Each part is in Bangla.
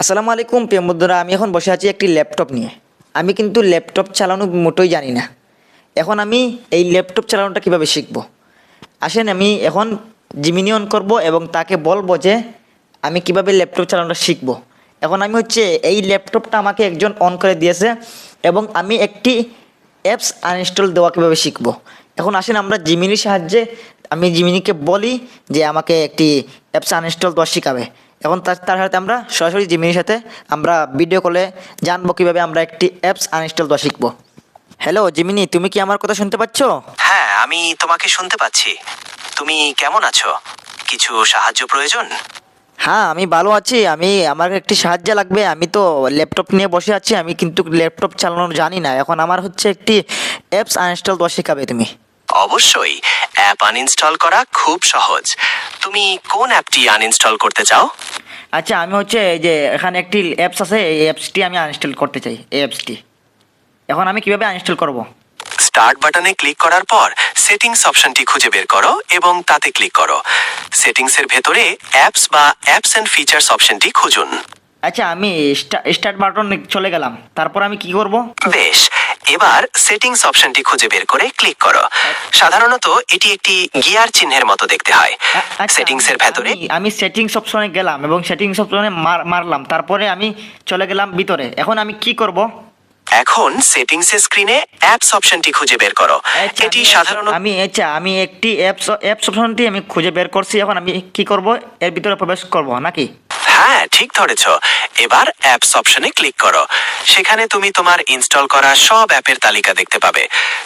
আসসালামু আলাইকুম প্রিয় বন্ধুরা, আমি এখন বসে আছি একটি ল্যাপটপ নিয়ে। আমি কিন্তু ল্যাপটপ চালানো মোটেই জানি না। এখন আমি এই ল্যাপটপ চালানোটা কীভাবে শিখব? আসেন আমি এখন জিমিনি অন করব এবং তাকে বলবো যে আমি কিভাবে ল্যাপটপ চালানোটা শিখব। এখন আমি এই ল্যাপটপটা আমাকে একজন অন করে দিয়েছে এবং আমি একটি অ্যাপস আনইনস্টল দেওয়া কীভাবে শিখব। এখন আসেন আমরা জিমিনির সাহায্যে আমি জিমিনিকে বলি যে আমাকে একটি অ্যাপস আনইনস্টল দেওয়া শেখাবে। এখন তার সাথে আমরা সরাসরি জিমিনির সাথে আমরা ভিডিও কলে জানবো কীভাবে আমরা একটি অ্যাপস আনইনস্টল দেওয়া শিখব। হ্যালো জিমিনি, তুমি কি আমার কথা শুনতে পাচ্ছ? হ্যাঁ, আমি তোমাকে শুনতে পাচ্ছি। তুমি কেমন আছো? কিছু সাহায্য প্রয়োজন? হ্যাঁ, আমি ভালো আছি। আমার একটি সাহায্য লাগবে। আমি তো ল্যাপটপ নিয়ে বসে আছি, আমি কিন্তু ল্যাপটপ চালানো জানি না। এখন আমার একটি অ্যাপস আনইনস্টল দেওয়া শেখাবে তুমি। অবশ্যই। অ্যাপ আনইনস্টল করা খুব সহজ। তুমি কোন অ্যাপটি আনইনস্টল করতে চাও? আচ্ছা, আমি এই যে এখানে একটি অ্যাপস আছে, এই অ্যাপসটি আমি আনইনস্টল করতে চাই। এই অ্যাপসটি এখন আমি কিভাবে আনইনস্টল করব? স্টার্ট বাটনে ক্লিক করার পর সেটিংস অপশনটি খুঁজে বের করো এবং তাতে ক্লিক করো। সেটিংসের ভেতরে অ্যাপস বা অ্যাপস এন্ড ফিচার্স অপশনটি খুঁজুন। আচ্ছা, আমি স্টার্ট বাটন চলে গেলাম। তারপর আমি কি করব? বেশ, এবার সেটিংস অপশনটি খুঁজে বের করে ক্লিক করো। সাধারণত এটি একটি গিয়ার চিহ্নের মতো দেখতে হয়। সেটিংসের ভেতরে আমি সেটিংস অপশনে গেলাম এবং সেটিংস অপশনে মারলাম। তারপরে আমি চলে গেলাম ভিতরে। এখন আমি কি করব? এখন সেটিংসের স্ক্রিনে অ্যাপস অপশনটি খুঁজে বের করো। এটি সাধারণত আমি একটি অ্যাপস অপশনটি আমি খুঁজে বের করছি। এখন আমি কি করব? এর ভিতরে প্রবেশ করব নাকি? হ্যাঁ, ঠিক ধরেছ। এবার অ্যাপস অপশনে ক্লিক করো। সেখানে তুমি তোমার ইনস্টল করা সব অ্যাপের তালিকা দেখতে পাবে।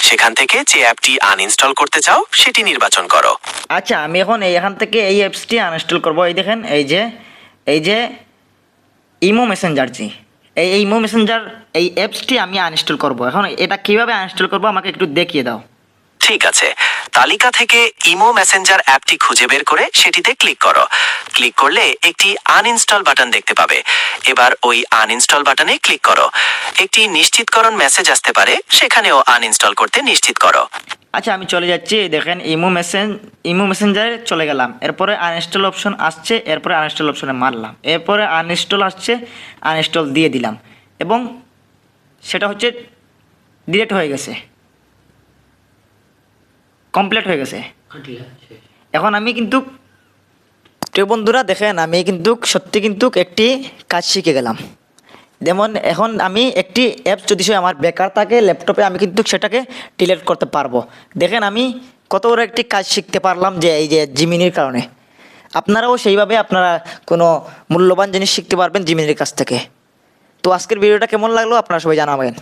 সেখান থেকে যে অ্যাপটি আনইনস্টল করতে চাও সেটি নির্বাচন করো। আচ্ছা, আমি এখন এখান থেকে এই অ্যাপসটি আনইনস্টল করব। এই দেখেন, এই যে ইমো মেসেঞ্জার এই ইমো মেসেঞ্জার এই অ্যাপসটি আমি আনইনস্টল করব। এখন এটা কিভাবে আনইনস্টল করব আমাকে একটু দেখিয়ে দাও। ঠিক আছে, তালিকা থেকে ইমো মেসেঞ্জার অ্যাপটি খুঁজে বের করে সেটিতে ক্লিক করো। ক্লিক করলে একটি আনইনস্টল বাটন দেখতে পাবে। এবার ওই আনইনস্টল বাটনে ক্লিক করো। একটি নিশ্চিতকরণ মেসেজ আসতে পারে, সেখানেও আনইনস্টল করতে নিশ্চিত করো। আচ্ছা, আমি চলে যাচ্ছি। দেখেন ইমো মেসেঞ্জারে চলে গেলাম। এরপরে আনইনস্টল অপশন আসছে, এরপরে আনইনস্টল অপশনে মারলাম। এরপরে আনইনস্টল আসছে, আনইনস্টল দিয়ে দিলাম এবং সেটা ডিলিট হয়ে গেছে, কমপ্লিট হয়ে গেছে। এখন আমি প্রিয় বন্ধুরা দেখেন, আমি সত্যি একটি কাজ শিখে গেলাম। যেমন এখন আমি একটি অ্যাপস যদি আমার বেকার থাকে ল্যাপটপে, আমি সেটাকে ডিলিট করতে পারবো। দেখেন আমি কত বড় একটি কাজ শিখতে পারলাম এই যে জিমিনির কারণে। আপনারাও সেইভাবে আপনারা কোনো মূল্যবান জিনিস শিখতে পারবেন জিমিনির কাছ থেকে। তো আজকের ভিডিওটা কেমন লাগলো আপনারা সবাই জানাবেন।